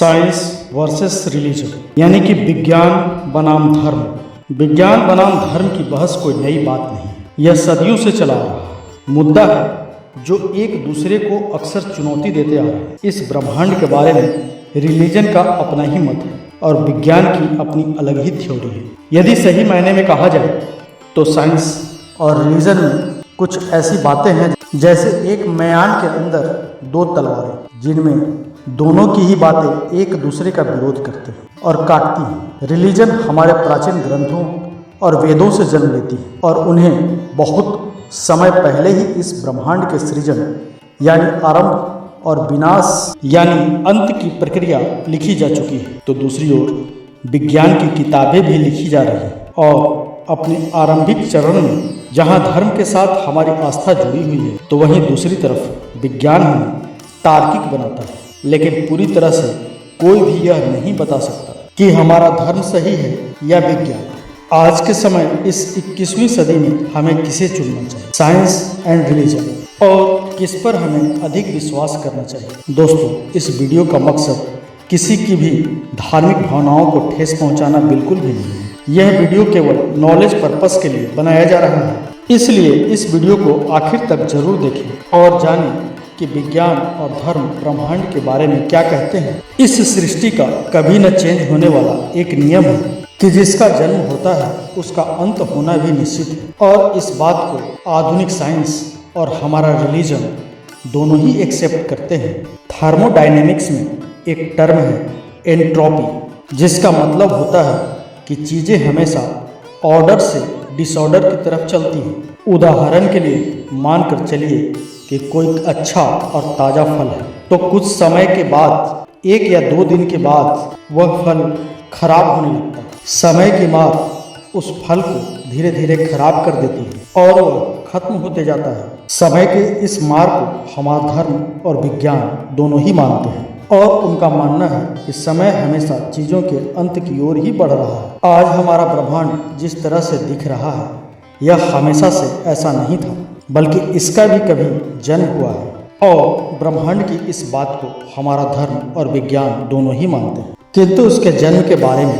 Science versus religion, यानी कि विज्ञान बनाम धर्म। विज्ञान बनाम धर्म की बहस कोई नई बात नहीं, यह सदियों से चला आ रहा मुद्दा है जो एक दूसरे को अक्सर चुनौती देते आ रहे हैं। इस ब्रह्मांड के बारे में रिलीजन का अपना ही मत है और विज्ञान की अपनी अलग ही थ्योरी है। यदि सही मायने में कहा जाए तो साइंस और रिलीजन में कुछ ऐसी बातें हैं जैसे एक म्यान के अंदर दो तलवारें, जिनमें दोनों की ही बातें एक दूसरे का विरोध करते हैं और काटती हैं। रिलीजन हमारे प्राचीन ग्रंथों और वेदों से जन्म लेती है और उन्हें बहुत समय पहले ही इस ब्रह्मांड के सृजन यानी आरंभ और विनाश यानी अंत की प्रक्रिया लिखी जा चुकी है। तो दूसरी ओर विज्ञान की किताबें भी लिखी जा रही हैं और अपने आरंभिक चरण में जहाँ धर्म के साथ हमारी आस्था जुड़ी हुई है, तो वहीं दूसरी तरफ विज्ञान हमें तार्किक बनाता है। लेकिन पूरी तरह से कोई भी यह नहीं बता सकता कि हमारा धर्म सही है या विज्ञान। आज के समय इस 21वीं सदी में हमें किसे चुनना चाहिए, साइंस एंड रिलीजन, और किस पर हमें अधिक विश्वास करना चाहिए। दोस्तों, इस वीडियो का मकसद किसी की भी धार्मिक भावनाओं को ठेस पहुंचाना बिल्कुल भी नहीं है। यह वीडियो केवल नॉलेज पर्पस के लिए बनाया जा रहा है, इसलिए इस वीडियो को आखिर तक जरूर देखें और जानें कि विज्ञान और धर्म ब्रह्मांड के बारे में क्या कहते हैं। इस सृष्टि का कभी न चेंज होने वाला एक नियम है कि जिसका जन्म होता है उसका अंत होना भी निश्चित है, और इस बात को आधुनिक साइंस और हमारा रिलीजन दोनों ही एक्सेप्ट करते हैं। थर्मोडायनेमिक्स में एक टर्म है एंट्रोपी, जिसका मतलब होता है कि चीज़ें हमेशा ऑर्डर से डिसऑर्डर की तरफ चलती हैं। उदाहरण के लिए मानकर चलिए कि कोई अच्छा और ताज़ा फल है, तो कुछ समय के बाद, 1 या 2 दिन के बाद वह फल खराब होने लगता है। समय की मार उस फल को धीरे धीरे खराब कर देती है और वह खत्म होते जाता है। समय के इस मार को हमारा धर्म और विज्ञान दोनों ही मानते हैं और उनका मानना है कि समय हमेशा चीज़ों के अंत की ओर ही बढ़ रहा है। आज हमारा ब्रह्मांड जिस तरह से दिख रहा है, यह हमेशा से ऐसा नहीं था, बल्कि इसका भी कभी जन्म हुआ है, और ब्रह्मांड की इस बात को हमारा धर्म और विज्ञान दोनों ही मानते हैं। किंतु उसके जन्म के बारे में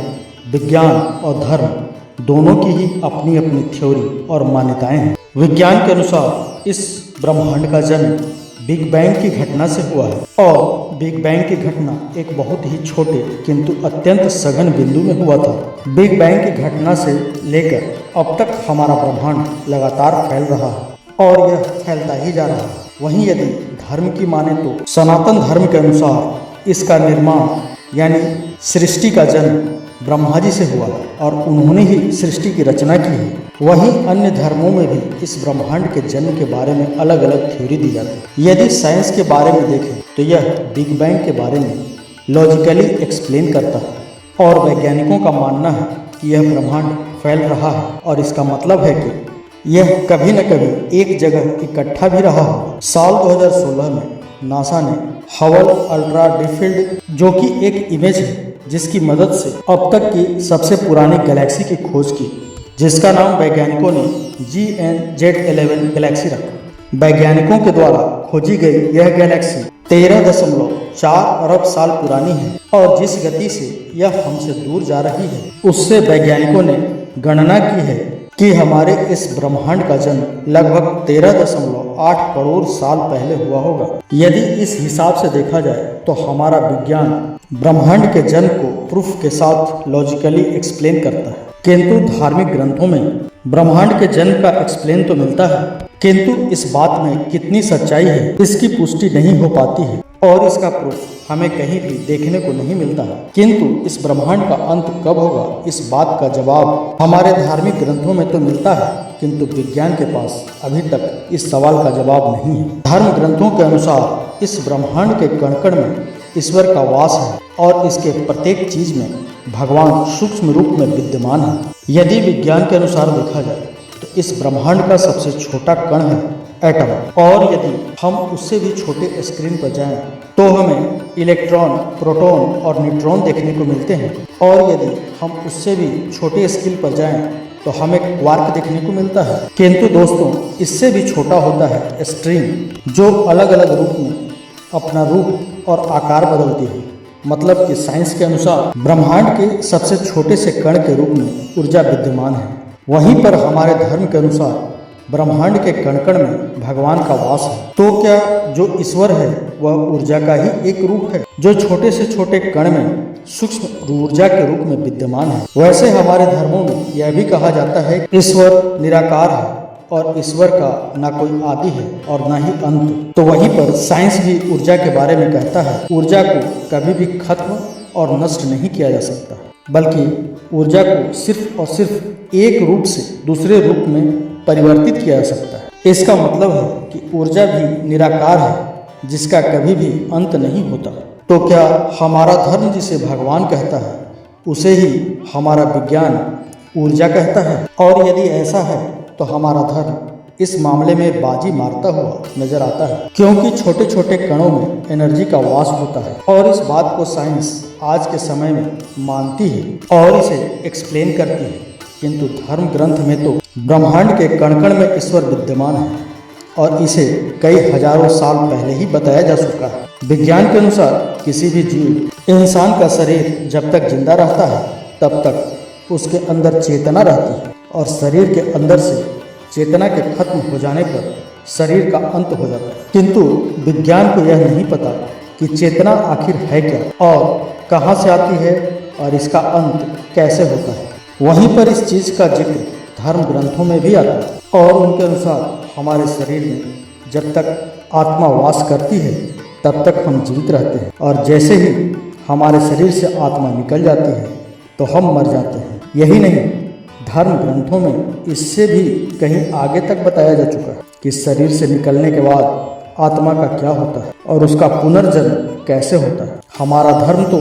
विज्ञान और धर्म दोनों की ही अपनी अपनी थ्योरी और मान्यताएं हैं। विज्ञान के अनुसार इस ब्रह्मांड का जन्म बिग बैंग की घटना से हुआ है, और बिग बैंग की घटना एक बहुत ही छोटे किंतु अत्यंत सघन बिंदु में हुआ था। बिग बैंग की घटना से लेकर अब तक हमारा ब्रह्मांड लगातार फैल रहा है और यह फैलता ही जा रहा है। वहीं यदि धर्म की माने तो सनातन धर्म के अनुसार इसका निर्माण यानी सृष्टि का जन्म ब्रह्मा जी से हुआ और उन्होंने ही सृष्टि की रचना की है। वहीं अन्य धर्मों में भी इस ब्रह्मांड के जन्म के बारे में अलग अलग थ्योरी दी जाती है। यदि साइंस के बारे में देखें तो यह बिग बैंग के बारे में लॉजिकली एक्सप्लेन करता है और वैज्ञानिकों का मानना है कि यह ब्रह्मांड फैल रहा है और इसका मतलब है कि यह कभी न कभी एक जगह इकट्ठा भी रहा हो। साल 2016 में नासा ने हबल अल्ट्रा डीप फील्ड, जो कि एक इमेज है जिसकी मदद से अब तक की सबसे पुरानी गैलेक्सी की खोज की, जिसका नाम वैज्ञानिकों ने GN-Z11 गैलेक्सी रखा। वैज्ञानिकों के द्वारा खोजी गई यह गैलेक्सी 13.4 अरब साल पुरानी है और जिस गति से यह हमसे दूर जा रही है, उससे वैज्ञानिकों ने गणना की है कि हमारे इस ब्रह्मांड का जन्म लगभग 13.8 करोड़ साल पहले हुआ होगा। यदि इस हिसाब से देखा जाए तो हमारा विज्ञान ब्रह्मांड के जन्म को प्रूफ के साथ लॉजिकली एक्सप्लेन करता है। किंतु धार्मिक ग्रंथों में ब्रह्मांड के जन्म का एक्सप्लेन तो मिलता है, किंतु इस बात में कितनी सच्चाई है इसकी पुष्टि नहीं हो पाती है और इसका प्रूफ हमें कहीं भी देखने को नहीं मिलता है। किंतु इस ब्रह्मांड का अंत कब होगा, इस बात का जवाब हमारे धार्मिक ग्रंथों में तो मिलता है, किंतु विज्ञान के पास अभी तक इस सवाल का जवाब नहीं है। धर्म ग्रंथों के अनुसार इस ब्रह्मांड के कण कण में ईश्वर का वास है और इसके प्रत्येक चीज में भगवान सूक्ष्म रूप में विद्यमान है। यदि विज्ञान के अनुसार देखा जाए तो इस ब्रह्मांड का सबसे छोटा कण है एटम, और यदि हम उससे भी छोटे स्क्रीन पर जाएं तो हमें इलेक्ट्रॉन, प्रोटॉन और न्यूट्रॉन देखने को मिलते हैं, और यदि हम उससे भी छोटे स्केल पर जाएं तो हमें क्वार्क देखने को मिलता है। किंतु दोस्तों, इससे भी छोटा होता है स्ट्रिंग, जो अलग अलग रूप में अपना रूप और आकार बदलती है मतलब कि साइंस के अनुसार ब्रह्मांड के सबसे छोटे से कण के रूप में ऊर्जा विद्यमान है। वहीं पर हमारे धर्म के अनुसार ब्रह्मांड के कण कण में भगवान का वास है। तो क्या जो ईश्वर है वह ऊर्जा का ही एक रूप है जो छोटे से छोटे कण में सूक्ष्म ऊर्जा के रूप में विद्यमान है। वैसे हमारे धर्मों में यह भी कहा जाता है कि ईश्वर निराकार है और ईश्वर का ना कोई आदि है और ना ही अंत। तो वहीं पर साइंस भी ऊर्जा के बारे में कहता है ऊर्जा को कभी भी खत्म और नष्ट नहीं किया जा सकता, बल्कि ऊर्जा को सिर्फ और सिर्फ एक रूप से दूसरे रूप में परिवर्तित किया जा सकता है। इसका मतलब है कि ऊर्जा भी निराकार है जिसका कभी भी अंत नहीं होता। तो क्या हमारा धर्म जिसे भगवान कहता है उसे ही हमारा विज्ञान ऊर्जा कहता है? और यदि ऐसा है तो हमारा धर्म इस मामले में बाजी मारता हुआ नजर आता है, क्योंकि छोटे छोटे कणों में एनर्जी का वास होता है और इस बात को साइंस आज के समय में मानती है और इसे एक्सप्लेन करती है। किंतु धर्म ग्रंथ में तो ब्रह्मांड के कण कण में ईश्वर विद्यमान है और इसे कई हजारों साल पहले ही बताया जा चुका है। विज्ञान के अनुसार किसी भी जीव इंसान का शरीर जब तक जिंदा रहता है तब तक उसके अंदर चेतना रहती है और शरीर के अंदर से चेतना के खत्म हो जाने पर शरीर का अंत हो जाता है। किंतु विज्ञान को यह नहीं पता कि चेतना आखिर है क्या और कहाँ से आती है और इसका अंत कैसे होता है। वहीं पर इस चीज का जिक्र धर्म ग्रंथों में भी आता है और उनके अनुसार हमारे शरीर में जब तक आत्मा वास करती है तब तक हम जीवित रहते हैं और जैसे ही हमारे शरीर से आत्मा निकल जाती है तो हम मर जाते हैं। यही नहीं, धर्म ग्रंथों में इससे भी कहीं आगे तक बताया जा चुका है कि शरीर से निकलने के बाद आत्मा का क्या होता है और उसका पुनर्जन्म कैसे होता है। हमारा धर्म तो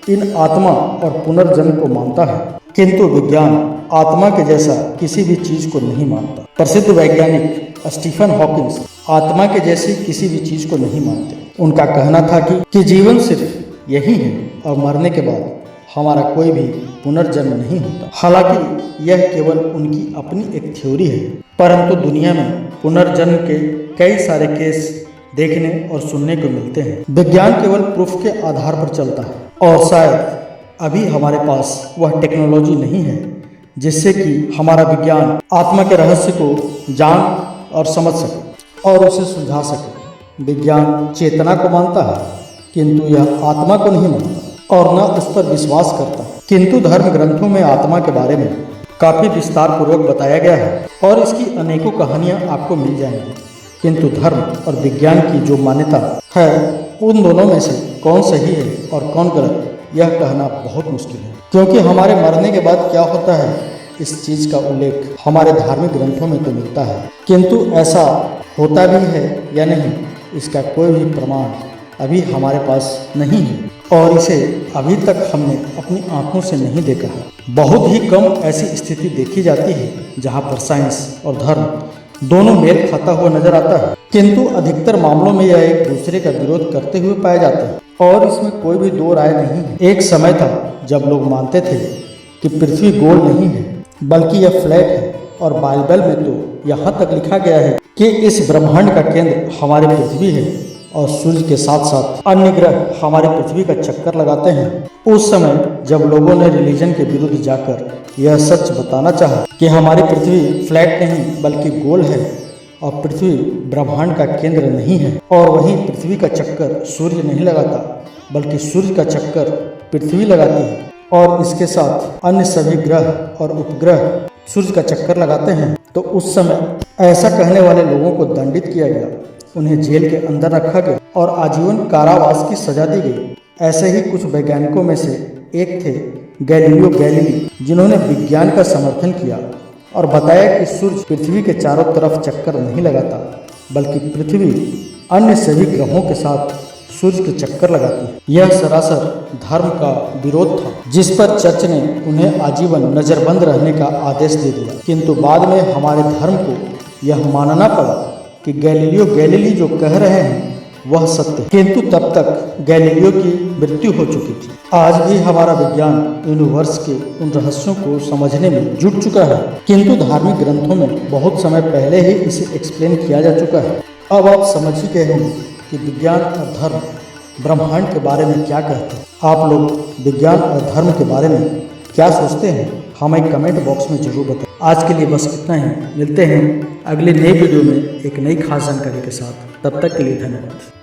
इन आत्मा और पुनर्जन्म को मानता है, किंतु विज्ञान आत्मा के जैसा किसी भी चीज को नहीं मानता। प्रसिद्ध वैज्ञानिक स्टीफन हॉकिंस आत्मा के जैसी किसी भी चीज को नहीं मानते। उनका कहना था कि जीवन सिर्फ यही है और मरने के बाद हमारा कोई भी पुनर्जन्म नहीं होता। हालांकि यह केवल उनकी अपनी एक थ्योरी है, परंतु दुनिया में पुनर्जन्म के कई सारे केस देखने और सुनने को मिलते हैं। विज्ञान केवल प्रूफ के आधार पर चलता है और शायद अभी हमारे पास वह टेक्नोलॉजी नहीं है जिससे कि हमारा विज्ञान आत्मा के रहस्य को जान और समझ सके और उसे सुलझा सके। विज्ञान चेतना को मानता है किंतु यह आत्मा को नहीं मानता और न उस पर विश्वास करता। किंतु धर्म ग्रंथों में आत्मा के बारे में काफी विस्तार पूर्वक बताया गया है और इसकी अनेकों कहानियां आपको मिल जाएंगी। किंतु धर्म और विज्ञान की जो मान्यता है उन दोनों में से कौन सही है और कौन गलत यह कहना बहुत मुश्किल है, क्योंकि हमारे मरने के बाद क्या होता है इस चीज का उल्लेख हमारे धार्मिक ग्रंथों में तो मिलता है, किंतु ऐसा होता भी है या नहीं इसका कोई भी प्रमाण अभी हमारे पास नहीं है और इसे अभी तक हमने अपनी आंखों से नहीं देखा है। बहुत ही कम ऐसी स्थिति देखी जाती है जहां पर साइंस और धर्म दोनों मेल खाता हुआ नजर आता है, किंतु अधिकतर मामलों में यह एक दूसरे का विरोध करते हुए पाए जाते हैं और इसमें कोई भी दो राय नहीं है। एक समय था जब लोग मानते थे कि पृथ्वी गोल नहीं है बल्कि यह फ्लैट है और बाइबल में तो यहाँ तक लिखा गया है कि इस ब्रह्मांड का केंद्र हमारी पृथ्वी है और सूर्य के साथ साथ अन्य ग्रह हमारी पृथ्वी का चक्कर लगाते हैं। उस समय जब लोगों ने रिलीजन के विरुद्ध जाकर यह सच बताना चाहा कि हमारी पृथ्वी फ्लैट नहीं बल्कि गोल है और पृथ्वी ब्रह्मांड का केंद्र नहीं है और वहीं पृथ्वी का चक्कर सूर्य नहीं लगाता बल्कि सूर्य का चक्कर पृथ्वी लगाती है और इसके साथ अन्य सभी ग्रह और उपग्रह सूर्य का चक्कर लगाते हैं। तो उस समय ऐसा कहने वाले लोगों को दंडित किया गया, उन्हें जेल के अंदर रखा गया और आजीवन कारावास की सजा दी गई। ऐसे ही कुछ वैज्ञानिकों में से एक थे गैलीलियो गैलीली, जिन्होंने विज्ञान का समर्थन किया और बताया कि सूर्य पृथ्वी के चारों तरफ चक्कर नहीं लगाता बल्कि पृथ्वी अन्य सभी ग्रहों के साथ सूर्य के चक्कर लगाती है। यह सरासर धर्म का विरोध था जिस पर चर्च ने उन्हें आजीवन नजरबंद रहने का आदेश दे दिया, किंतु बाद में हमारे धर्म को यह मानना पड़ा कि गैलीलियो गैलीली जो कह रहे हैं वह सत्य है। किंतु तब तक गैलीलियो की मृत्यु हो चुकी थी। आज भी हमारा विज्ञान यूनिवर्स के उन रहस्यों को समझने में जुट चुका है, किंतु धार्मिक ग्रंथों में बहुत समय पहले ही इसे एक्सप्लेन किया जा चुका है। अब आप समझ ही गए होंगे कि विज्ञान और धर्म ब्रह्मांड के बारे में क्या कहते हैं? आप लोग विज्ञान और धर्म के बारे में क्या सोचते हैं? हमें कमेंट बॉक्स में जरूर बताएं। आज के लिए बस इतना ही। मिलते हैं अगले नए वीडियो में एक नई खास जानकारी के साथ। तब तक के लिए धन्यवाद।